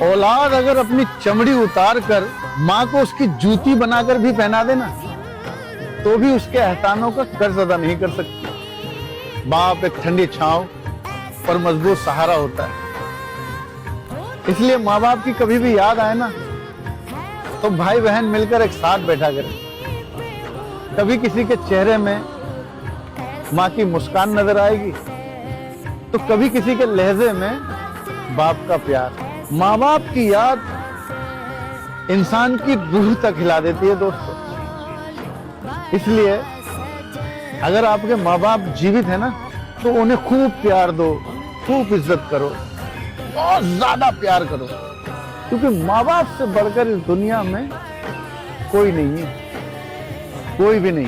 औलाद अगर अपनी चमड़ी उतार कर माँ को उसकी जूती बनाकर भी पहना देना तो भी उसके एहसानों का कर्ज अदा नहीं कर सकती। बाप एक ठंडी छांव और मजबूत सहारा होता है। इसलिए माँ बाप की कभी भी याद आए ना तो भाई बहन मिलकर एक साथ बैठा करें। कभी किसी के चेहरे में माँ की मुस्कान नजर आएगी तो कभी किसी के लहजे में बाप का प्यार। माँ बाप की याद इंसान की रूह तक हिला देती है दोस्तों। इसलिए अगर आपके माँ बाप जीवित है ना तो उन्हें खूब प्यार दो, खूब इज्जत करो, बहुत ज्यादा प्यार करो, क्योंकि माँ बाप से बढ़कर इस दुनिया में कोई नहीं है, कोई भी नहीं।